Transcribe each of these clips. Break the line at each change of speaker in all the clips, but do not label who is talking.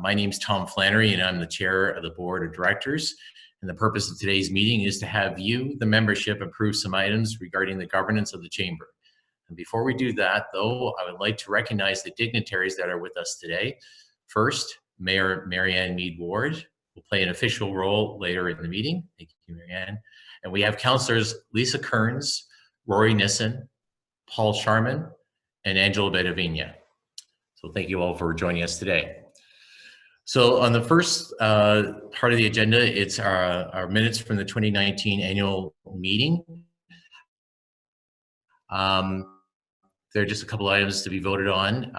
My name is Tom Flannery, and I'm the chair of the board of directors. And the purpose of today's meeting is to have you, the membership, approve some items regarding the governance of the chamber. And before we do that, though, I would like to recognize the dignitaries that are with us today. First, Mayor Marianne Mead Ward will play an official role later in the meeting. Thank you, Marianne. And we have councillors Lisa Kearns, Rory Nissen, Paul Sharman, and Angela Bedavina. So thank you all for joining us today. So on the first part of the agenda, it's our minutes from the 2019 annual meeting. There are just a couple items to be voted on.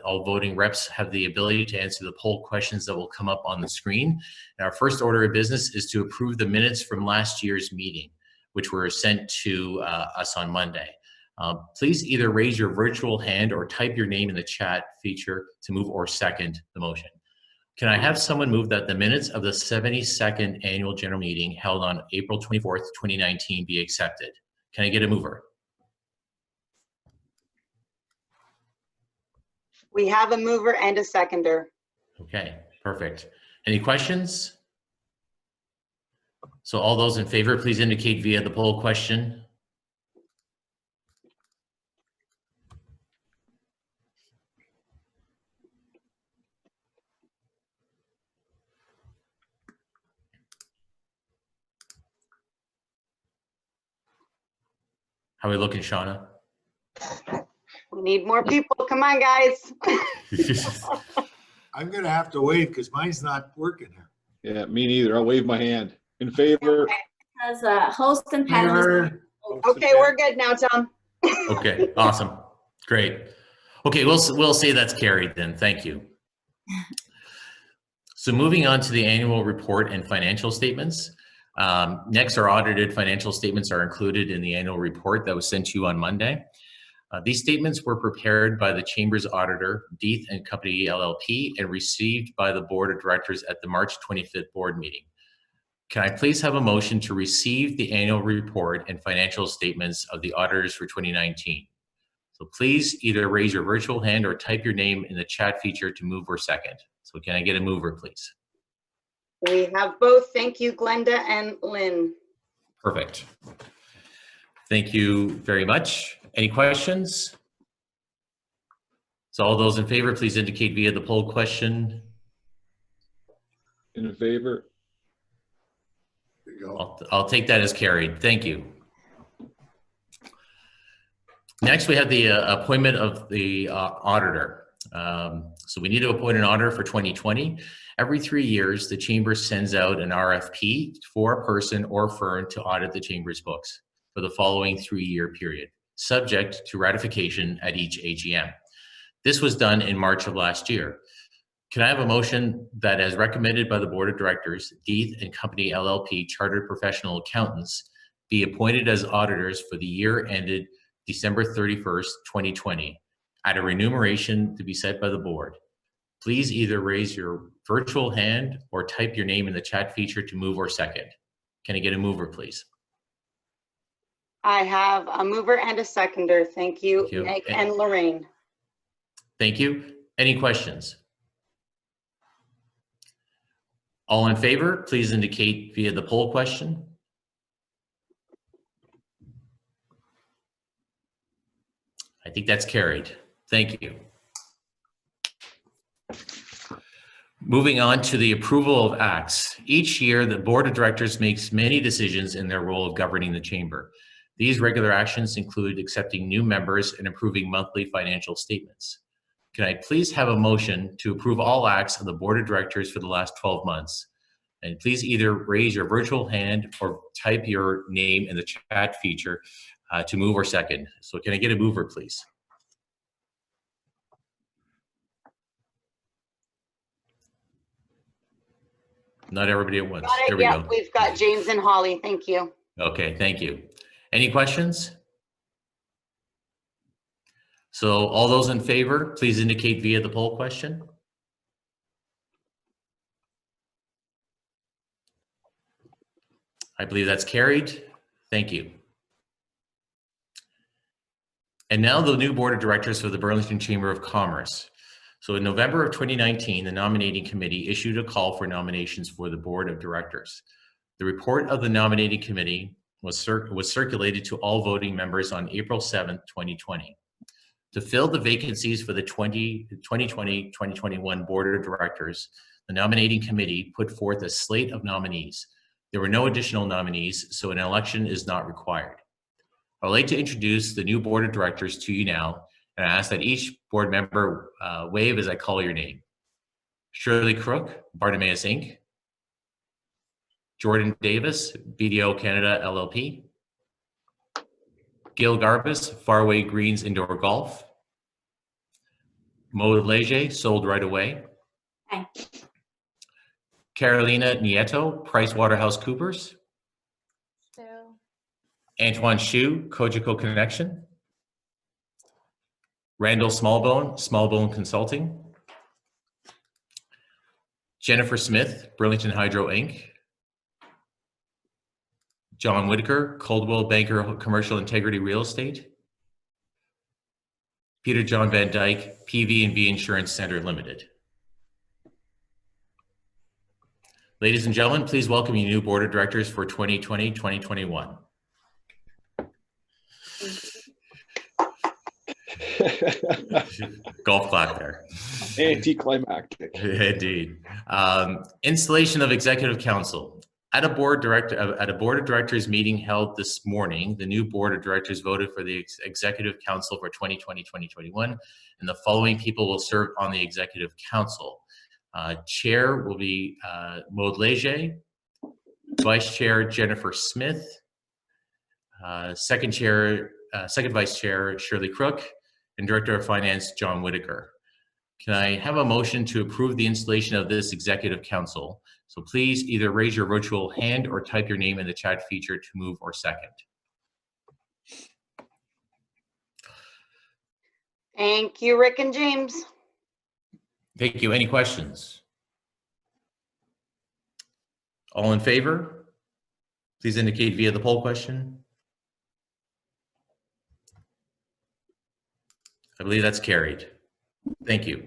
All voting reps have the ability to answer the poll questions that will come up on the screen. And our first order of business is to approve the minutes from last year's meeting, which were sent to us on Monday. Please either raise your virtual hand or type your name in the chat feature to move or second the motion. Can I have someone move that the minutes of the 72nd annual general meeting held on April 24th, 2019 be accepted? Can I get a mover?
We have a mover and a seconder.
Okay, perfect. Any questions? So all those in favor, please indicate via the poll question. How are we looking, Shauna?
We need more people. Come on, guys.
I'm going to have to wave because mine's not working here.
Yeah, me neither. I'll wave my hand. In favor.
As a host and panelist.
Okay, we're good now, Tom.
Okay, awesome. Great. Okay, we'll say that's carried then. Thank you. So moving on to the annual report and financial statements. Next, our audited financial statements are included in the annual report that was sent to you on Monday. These statements were prepared by the Chamber's auditor, Deeth and Company LLP, and received by the Board of Directors at the March 25th board meeting. Can I please have a motion to receive the annual report and financial statements of the auditors for 2019? So please either raise your virtual hand or type your name in the chat feature to move or second. So can I get a mover, please?
We have both. Thank you, Glenda and Lynn.
Perfect. Thank you very much. Any questions? So all those in favor, please indicate via the poll question.
In favor.
There you go.
I'll take that as carried. Thank you. Next, we have the appointment of the auditor. So we need to appoint an auditor for 2020. Every 3 years, the Chamber sends out an RFP for a person or firm to audit the Chamber's books for the following 3-year period, subject to ratification at each AGM. This was done in March of last year. Can I have a motion that, as recommended by the Board of Directors, Deeth and Company LLP Chartered Professional Accountants be appointed as auditors for the year ended December 31st, 2020, at a remuneration to be set by the board? Please either raise your virtual hand or type your name in the chat feature to move or second. Can I get a mover, please?
I have a mover and a seconder. Thank you, Meg and Lorraine.
Thank you. Any questions? All in favor, please indicate via the poll question. I think that's carried. Thank you. Moving on to the approval of acts. Each year, the Board of Directors makes many decisions in their role of governing the Chamber. These regular actions include accepting new members and approving monthly financial statements. Can I please have a motion to approve all acts of the Board of Directors for the last 12 months? And please either raise your virtual hand or type your name in the chat feature to move or second. So can I get a mover, please? Not everybody at once. There we go.
We've got James and Holly. Thank you.
Okay, thank you. Any questions? So all those in favor, please indicate via the poll question. I believe that's carried. Thank you. And now the new Board of Directors for the Burlington Chamber of Commerce. So in November of 2019, the nominating committee issued a call for nominations for the board of directors. The report of the nominating committee was circulated to all voting members on April 7th, 2020. To fill the vacancies for the 2020-2021 board of directors, the nominating committee put forth a slate of nominees. There were no additional nominees, so an election is not required. I would like to introduce the new board of directors to you now, and I ask that each board member wave as I call your name. Shirley Crook, Bartimaeus Inc. Jordan Davis, BDO Canada LLP. Gil Garbus, Faraway Greens Indoor Golf. Mo Leger, Sold Right Away.
Aye.
Carolina Nieto, PricewaterhouseCoopers. Antoine Shu, Cogeco Connection. Randall Smallbone Consulting. Jennifer Smith, Burlington Hydro Inc. John Whitaker, Coldwell Banker Commercial Integrity Real Estate. Peter John Van Dyke, PV&V Insurance Center Limited. Ladies and gentlemen, please welcome your new board of directors for 2020-2021. Golf clap there.
Anticlimactic.
Indeed. Installation of executive council. At a board of directors meeting held this morning, the new board of directors voted for the executive council for 2020-2021, and the following people will serve on the executive council. Chair will be Maud Leger, Vice Chair Jennifer Smith, Second Vice Chair Shirley Crook, and Director of Finance John Whitaker. Can I have a motion to approve the installation of this executive council? So please either raise your virtual hand or type your name in the chat feature to move or second.
Thank you, Rick and James.
Thank you. Any questions? All in favor? Please indicate via the poll question. I believe that's carried. Thank you.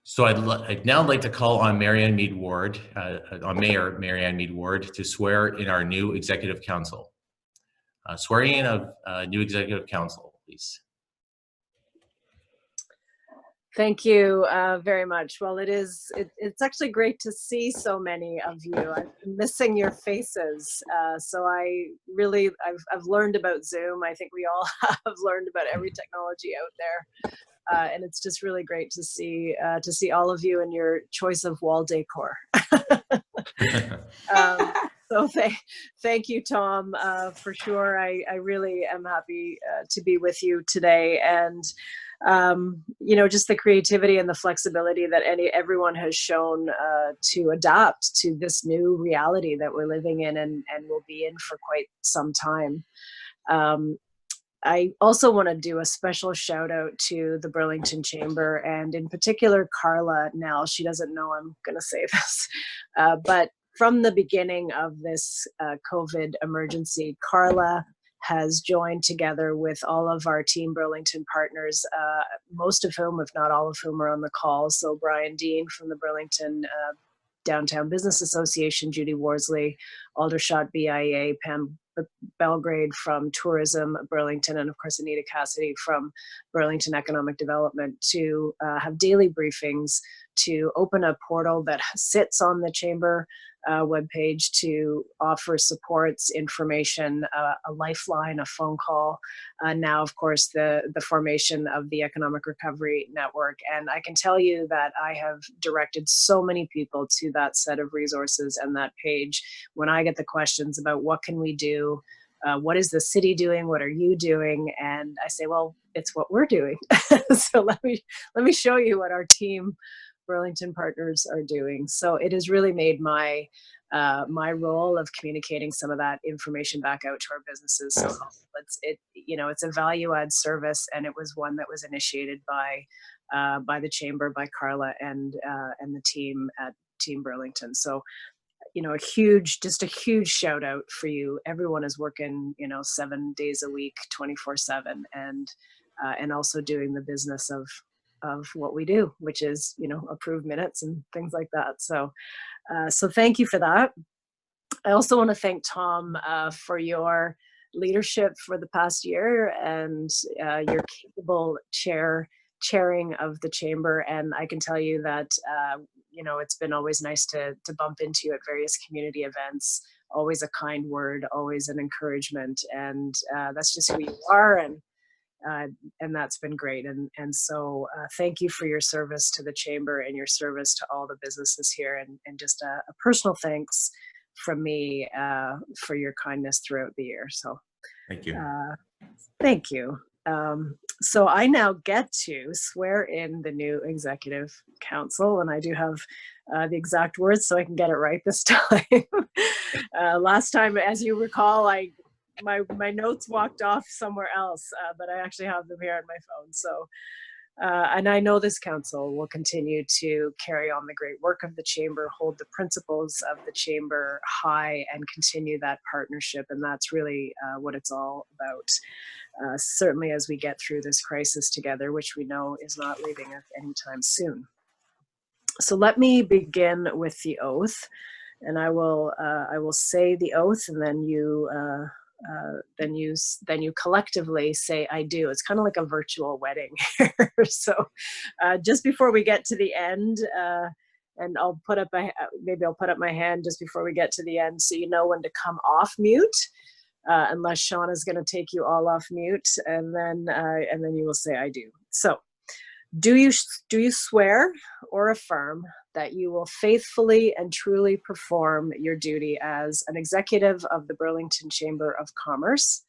So I'd now like to call on Marianne Mead Ward, Mayor Marianne Mead Ward, to swear in our new executive council. Swearing in of new executive council, please.
Thank you very much. Well, it's actually great to see so many of you. I'm missing your faces. So I've learned about Zoom. I think we all have learned about every technology out there. And it's just really great to see all of you and your choice of wall decor. So thank you, Tom, for sure. I really am happy to be with you today. And just the creativity and the flexibility that everyone has shown to adapt to this new reality that we're living in and will be in for quite some time. I also want to do a special shout out to the Burlington Chamber, and in particular, Carla Nell. She doesn't know I'm going to say this, but from the beginning of this COVID emergency, Carla has joined together with all of our Team Burlington partners, most of whom, if not all of whom, are on the call. So Brian Dean from the Burlington Downtown Business Association, Judy Worsley, Aldershot BIA, Pam Belgrade from Tourism Burlington, and of course Anita Cassidy from Burlington Economic Development, to have daily briefings, to open a portal that sits on the Chamber webpage to offer supports, information, a lifeline, a phone call. Now, of course, the formation of the Economic Recovery Network. And I can tell you that I have directed so many people to that set of resources and that page when I get the questions about what can we do, what is the city doing, what are you doing? And I say, well, it's what we're doing. So let me show you what our team Burlington partners are doing. So it has really made my role of communicating some of that information back out to our businesses. So it's a value add service, and it was one that was initiated by the Chamber, by Carla and the team at Team Burlington. So a huge shout out for you. Everyone is working 7 days a week, 24/7, and and also doing the business of what we do, which is, approve minutes and things like that. So thank you for that. I also want to thank Tom for your leadership for the past year and your capable chairing of the chamber. And I can tell you that, it's been always nice to bump into you at various community events, always a kind word, always an encouragement. And that's just who you are. And that's been great. And so thank you for your service to the chamber and your service to all the businesses here. And just a personal thanks from me for your kindness throughout the year. So
Thank you.
Thank you. So I now get to swear in the new executive council, and I do have the exact words so I can get it right this time. Last time, as you recall, my notes walked off somewhere else, but I actually have them here on my phone. So, and I know this council will continue to carry on the great work of the chamber, hold the principles of the chamber high, and continue that partnership. And that's really what it's all about. Certainly as we get through this crisis together, which we know is not leaving us anytime soon. So let me begin with the oath, and I will say the oath, and then you collectively say "I do." It's kind of like a virtual wedding here. So just before we get to the end, and I'll put up my hand just before we get to the end, so you know when to come off mute. Unless Sean is going to take you all off mute, and then you will say "I do." So, do you swear or affirm that you will faithfully and truly perform your duty as an executive of the Burlington Chamber of Commerce?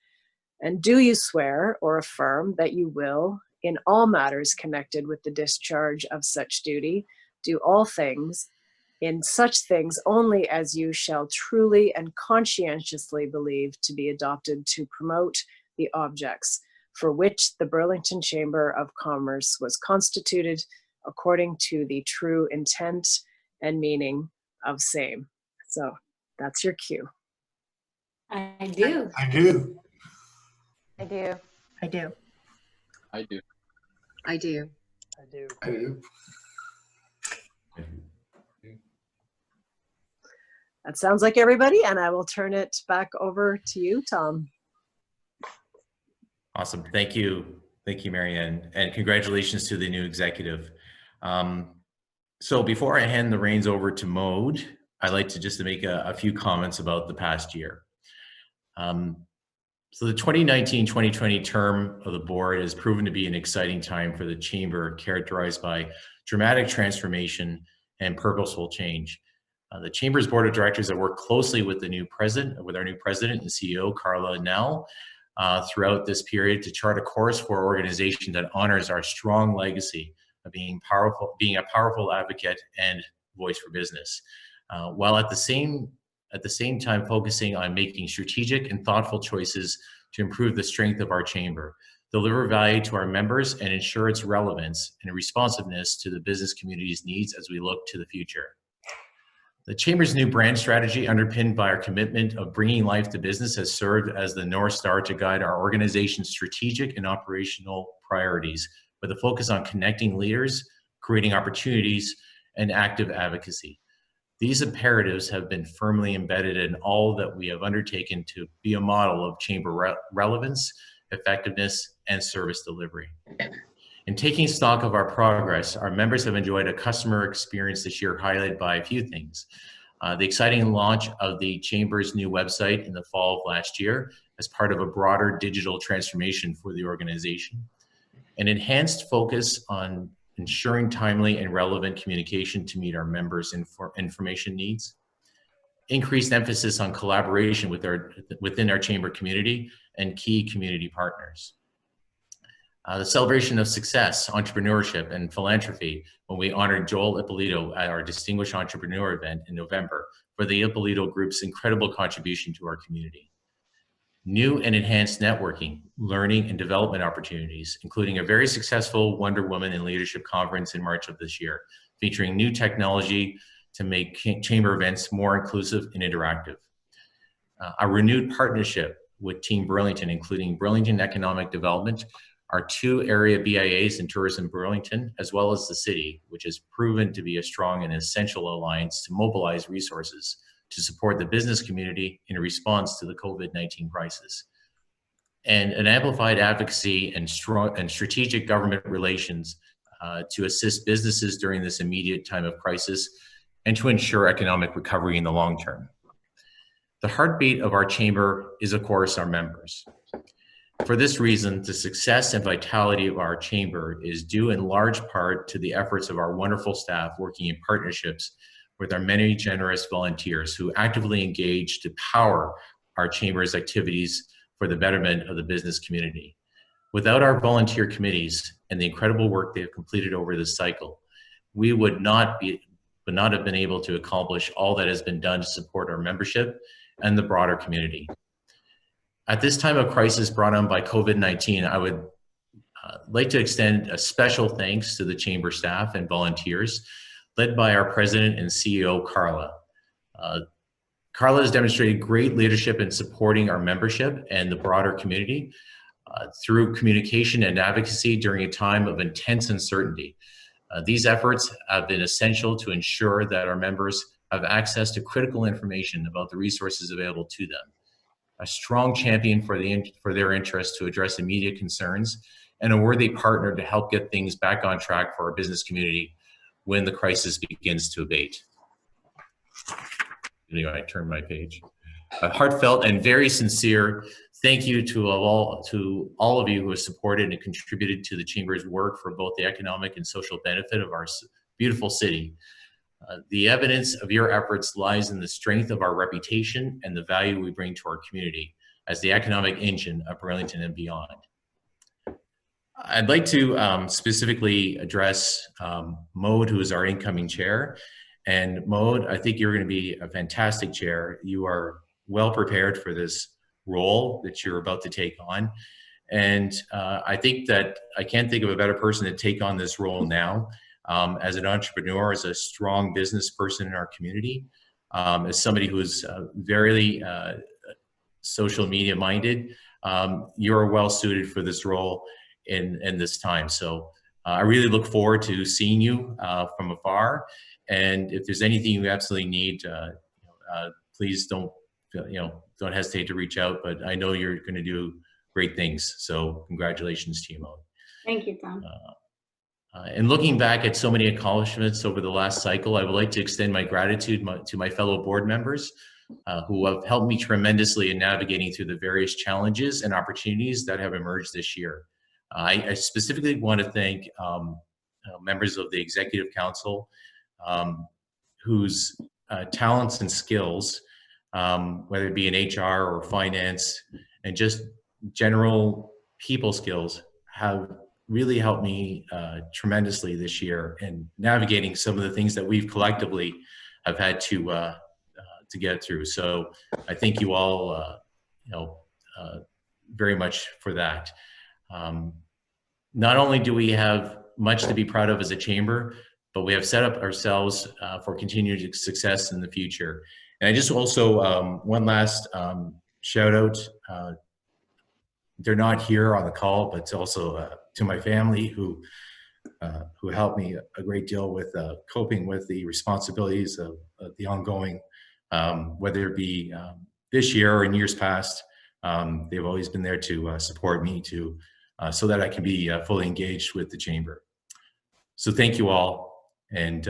And do you swear or affirm that you will, in all matters connected with the discharge of such duty, do all things in such things only as you shall truly and conscientiously believe to be adopted to promote the objects for which the Burlington Chamber of Commerce was constituted according to the true intent and meaning of same? So that's your cue.
I do.
I do.
I do.
I do.
I do.
I do.
I do.
That sounds like everybody, and I will turn it back over to you, Tom.
Awesome. Thank you. Thank you, Marianne. And congratulations to the new executive. So before I hand the reins over to Maude, I'd like to just make a few comments about the past year. So the 2019-2020 term of the board has proven to be an exciting time for the chamber, characterized by dramatic transformation and purposeful change. The Chamber's Board of Directors have worked closely with our new president and CEO, Carla Nell, throughout this period to chart a course for an organization that honors our strong legacy of being a powerful advocate and voice for business, while at the same time focusing on making strategic and thoughtful choices to improve the strength of our chamber, deliver value to our members, and ensure its relevance and responsiveness to the business community's needs as we look to the future. The Chamber's new brand strategy, underpinned by our commitment of bringing life to business, has served as the North Star to guide our organization's strategic and operational priorities, with a focus on connecting leaders, creating opportunities, and active advocacy. These imperatives have been firmly embedded in all that we have undertaken to be a model of chamber relevance, effectiveness, and service delivery. In taking stock of our progress, our members have enjoyed a customer experience this year highlighted by a few things. The exciting launch of the Chamber's new website in the fall of last year as part of a broader digital transformation for the organization. An enhanced focus on ensuring timely and relevant communication to meet our members' information needs. Increased emphasis on collaboration within our chamber community and key community partners. The celebration of success, entrepreneurship, and philanthropy when we honored Joel Ippolito at our Distinguished Entrepreneur event in November for the Ippolito Group's incredible contribution to our community. New and enhanced networking, learning, and development opportunities, including a very successful Wonder Woman in Leadership Conference in March of this year, featuring new technology to make chamber events more inclusive and interactive. A renewed partnership with Team Burlington, including Burlington Economic Development, our 2 area BIAs in Tourism Burlington, as well as the city, which has proven to be a strong and essential alliance to mobilize resources to support the business community in response to the COVID-19 crisis. And an amplified advocacy and strong and strategic government relations to assist businesses during this immediate time of crisis and to ensure economic recovery in the long term. The heartbeat of our chamber is, of course, our members. For this reason, the success and vitality of our chamber is due in large part to the efforts of our wonderful staff working in partnerships with our many generous volunteers who actively engage to power our chamber's activities for the betterment of the business community. Without our volunteer committees and the incredible work they have completed over this cycle, we would not have been able to accomplish all that has been done to support our membership and the broader community. At this time of crisis brought on by COVID-19, I would like to extend a special thanks to the chamber staff and volunteers, led by our president and CEO, Carla. Carla has demonstrated great leadership in supporting our membership and the broader community through communication and advocacy during a time of intense uncertainty. These efforts have been essential to ensure that our members have access to critical information about the resources available to them. A strong champion for their interest to address immediate concerns, and a worthy partner to help get things back on track for our business community when the crisis begins to abate. Anyway, I turned my page. A heartfelt and very sincere thank you to all of you who have supported and contributed to the Chamber's work for both the economic and social benefit of our beautiful city. The evidence of your efforts lies in the strength of our reputation and the value we bring to our community as the economic engine of Burlington and beyond. I'd like to specifically address Maude, who is our incoming chair. And Maude, I think you're going to be a fantastic chair. You are well prepared for this role that you're about to take on. And I think that I can't think of a better person to take on this role now. As an entrepreneur, as a strong business person in our community, as somebody who is very social media minded, you're well suited for this role in this time. So I really look forward to seeing you from afar. And if there's anything you absolutely need, please don't hesitate to reach out. But I know you're going to do great things. So congratulations to you, Maude.
Thank you, Tom.
And looking back at so many accomplishments over the last cycle, I would like to extend my gratitude to my fellow board members who have helped me tremendously in navigating through the various challenges and opportunities that have emerged this year. I specifically want to thank members of the Executive Council whose talents and skills, whether it be in HR or finance and just general people skills, have really helped me tremendously this year in navigating some of the things that we've collectively have had to get through. So I thank you all, very much for that. Not only do we have much to be proud of as a chamber, but we have set up ourselves for continued success in the future. And I just also, one last shout out, they're not here on the call, but it's also to my family who helped me a great deal with coping with the responsibilities of the ongoing, whether it be this year or in years past. They've always been there to support me so that I can be fully engaged with the chamber. So thank you all, and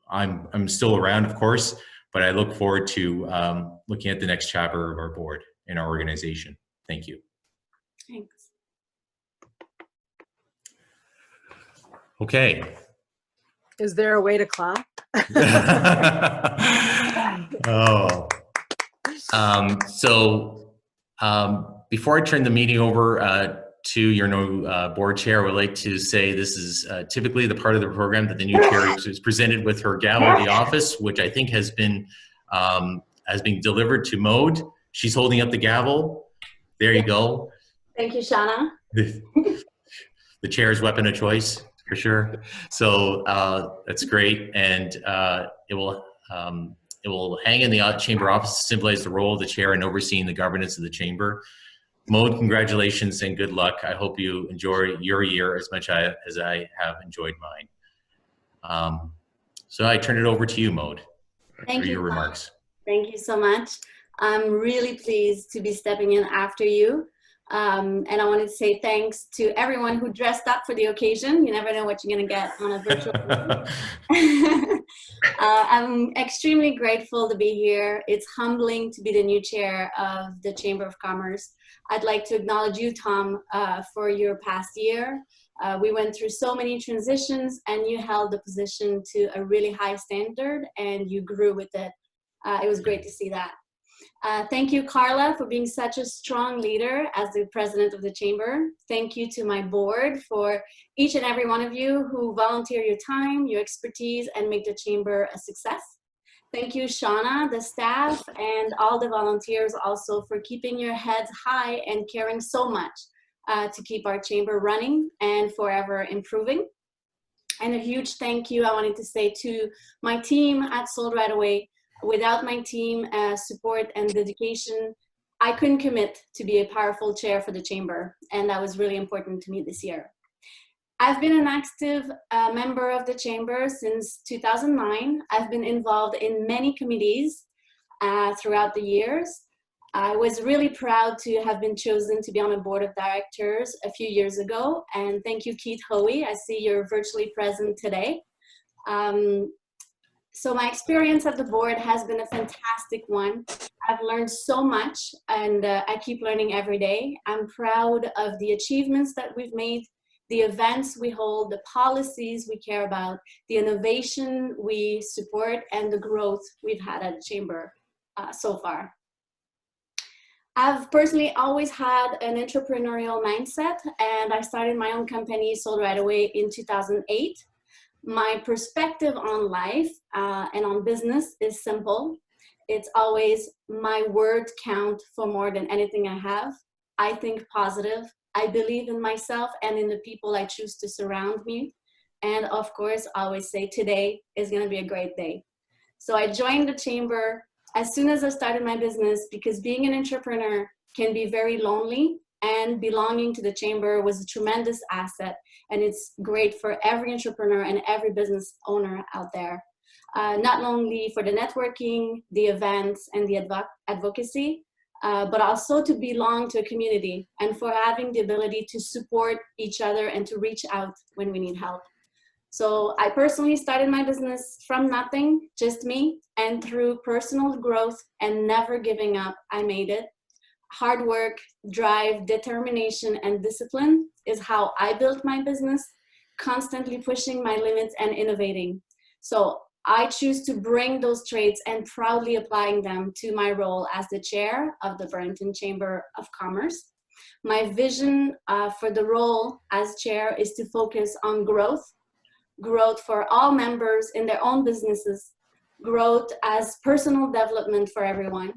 I'm still around, of course, but I look forward to looking at the next chapter of our board and our organization. Thank you.
Thanks.
Okay.
Is there a way to clap?
Oh. Before I turn the meeting over to your new board chair, I would like to say this is typically the part of the program that the new chair is presented with her gavel at the office, which I think has been delivered to Maude. She's holding up the gavel. There you go.
Thank you, Shauna.
The chair's weapon of choice, for sure. So that's great, and it will hang in the chamber office to symbolize the role of the chair in overseeing the governance of the chamber. Maud, congratulations and good luck. I hope you enjoy your year as much as I have enjoyed mine. So I turn it over to you, Maud,
Thank
for
you,
your
Tom.
remarks.
Thank you so much. I'm really pleased to be stepping in after you. And I wanted to say thanks to everyone who dressed up for the occasion. You never know what you're going to get on a virtual meeting. I'm extremely grateful to be here. It's humbling to be the new chair of the Chamber of Commerce. I'd like to acknowledge you, Tom, for your past year. We went through so many transitions, and you held the position to a really high standard, and you grew with it. It was great to see that. Thank you, Carla, for being such a strong leader as the president of the Chamber. Thank you to my board for each and every one of you who volunteer your time, your expertise, and make the Chamber a success. Thank you, Shauna, the staff, and all the volunteers also for keeping your heads high and caring so much to keep our Chamber running and forever improving. And a huge thank you I wanted to say to my team at Sold Right Away. Without my team support and dedication, I couldn't commit to be a powerful chair for the Chamber, and that was really important to me this year. I've been an active member of the Chamber since 2009. I've been involved in many committees throughout the years. I was really proud to have been chosen to be on a board of directors a few years ago, and thank you, Keith Hoey. I see you're virtually present today. So my experience at the board has been a fantastic one. I've learned so much, and I keep learning every day. I'm proud of the achievements that we've made, the events we hold, the policies we care about, the innovation we support, and the growth we've had at the Chamber so far. I've personally always had an entrepreneurial mindset, and I started my own company, Sold Right Away, in 2008. My perspective on life and on business is simple. It's always my words count for more than anything I have. I think positive. I believe in myself and in the people I choose to surround me. And of course, I always say today is going to be a great day. So I joined the Chamber as soon as I started my business because being an entrepreneur can be very lonely, and belonging to the Chamber was a tremendous asset. And it's great for every entrepreneur and every business owner out there. Not only for the networking, the events, and the advocacy, but also to belong to a community and for having the ability to support each other and to reach out when we need help. So I personally started my business from nothing, just me, and through personal growth and never giving up, I made it. Hard work, drive, determination, and discipline is how I built my business, constantly pushing my limits and innovating. So I choose to bring those traits and proudly applying them to my role as the chair of the Burlington Chamber of Commerce. My vision for the role as chair is to focus on growth for all members in their own businesses, growth as personal development for everyone,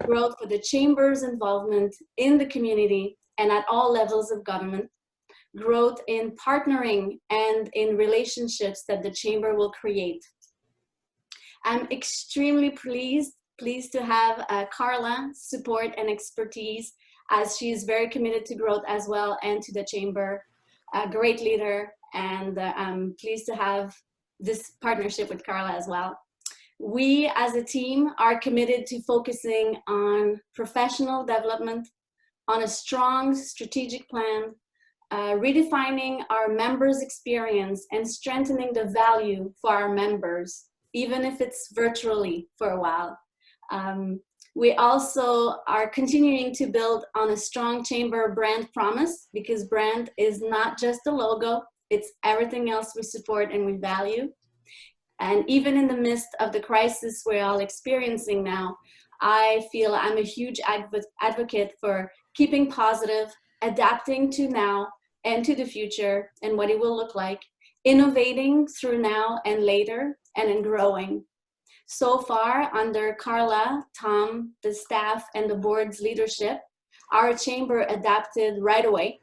growth for the Chamber's involvement in the community and at all levels of government, growth in partnering and in relationships that the Chamber will create. I'm extremely pleased to have Carla support and expertise, as she is very committed to growth as well and to the Chamber, a great leader, and I'm pleased to have this partnership with Carla as well. We as a team are committed to focusing on professional development, on a strong strategic plan, redefining our members' experience and strengthening the value for our members, even if it's virtually for a while. We also are continuing to build on a strong Chamber brand promise, because brand is not just a logo, it's everything else we support and we value. And even in the midst of the crisis we're all experiencing now, I feel I'm a huge advocate for keeping positive, adapting to now and to the future and what it will look like, innovating through now and later, and in growing. So far, under Carla, Tom, the staff, and the board's leadership, our Chamber adapted right away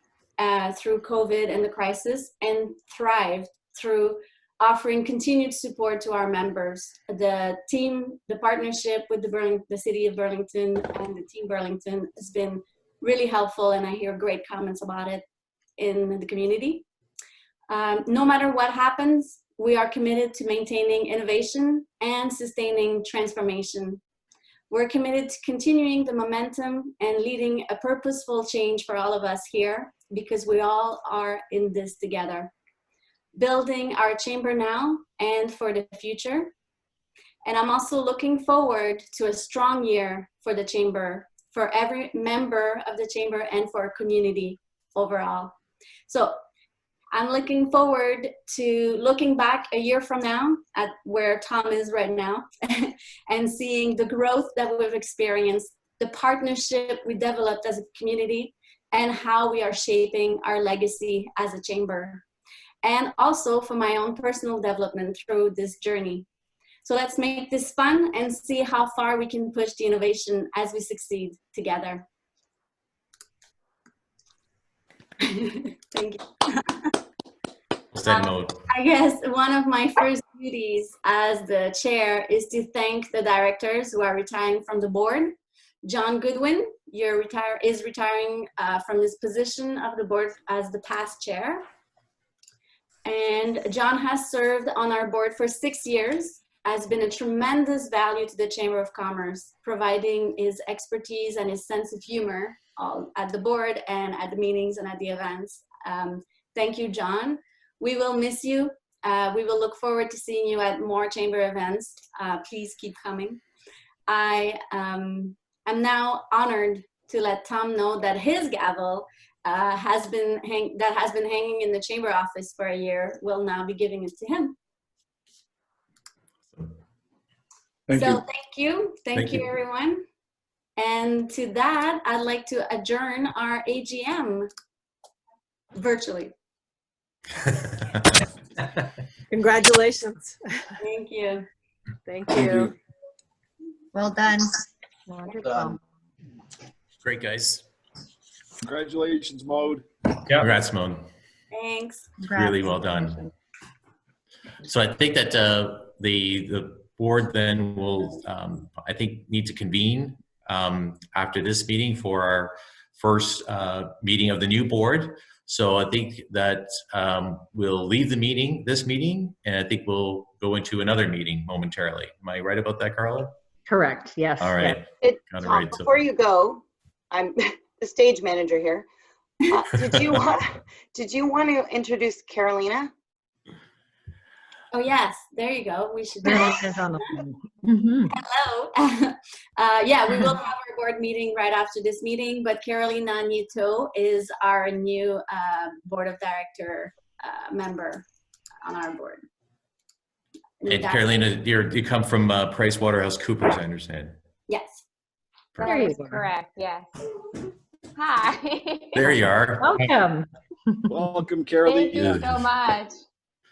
through COVID and the crisis, and thrived through offering continued support to our members. The team, the partnership with the City of Burlington and the Team Burlington has been really helpful, and I hear great comments about it in the community. No matter what happens, we are committed to maintaining innovation and sustaining transformation. We're committed to continuing the momentum and leading a purposeful change for all of us here, because we all are in this together. Building our chamber now and for the future. And I'm also looking forward to a strong year for the chamber, for every member of the chamber, and for our community overall. So I'm looking forward to looking back a year from now at where Tom is right now and seeing the growth that we've experienced, the partnership we developed as a community, and how we are shaping our legacy as a chamber. And also for my own personal development through this journey. So let's make this fun and see how far we can push the innovation as we succeed together. Thank you. I guess one of my first duties as the chair is to thank the directors who are retiring from the board. John Goodwin, is retiring from his position of the board as the past chair. And John has served on our board for 6 years, has been a tremendous value to the Chamber of Commerce, providing his expertise and his sense of humor at the board and at the meetings and at the events. Thank you, John. We will miss you. We will look forward to seeing you at more chamber events. Please keep coming. I am now honored to let Tom know that his gavel has been hanging in the chamber office for a year. We'll now be giving it to him.
Thank you.
Thank you, everyone. And to that, I'd like to adjourn our AGM virtually.
Congratulations.
Thank you.
Thank you.
Well done.
Wonderful.
Great, guys.
Congratulations, Mode.
Congrats, Simone.
Thanks.
Really well done. So I think that the board then will, I think, need to convene after this meeting for our first meeting of the new board. So I think that we'll leave this meeting, and I think we'll go into another meeting momentarily. Am I right about that, Carla?
Correct. Yes.
All right.
Tom, before you go, I'm the stage manager here. Did you want to introduce Carolina?
Oh yes, there you go. We should.
Mm-hmm.
Hello. Yeah, we will have our board meeting right after this meeting, but Carolina Nieto is our new board of director member on our board.
And Carolina, you come from PricewaterhouseCoopers, I understand.
Yes.
There you
That is
go.
correct, yes. Hi.
There you are.
Welcome.
Welcome, Carolina.
Thank you so much.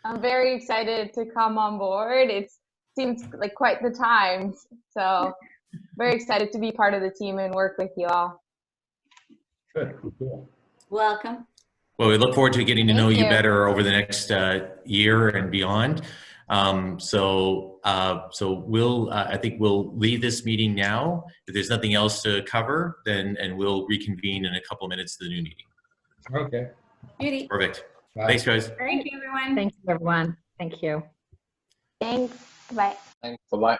I'm very excited to come on board. It seems like quite the time. So very excited to be part of the team and work with you all.
Good, cool.
Welcome.
Well, we look forward to getting to know
Thank
you
you.
better over the next year and beyond. So we'll, I think we'll leave this meeting now. If there's nothing else to cover, and we'll reconvene in a couple of minutes to the new meeting.
Okay.
Beauty.
Perfect.
Bye.
Thanks, guys.
Thank you, everyone.
Thank you, everyone. Thank you.
Thanks. Bye.
Thanks. Bye-bye.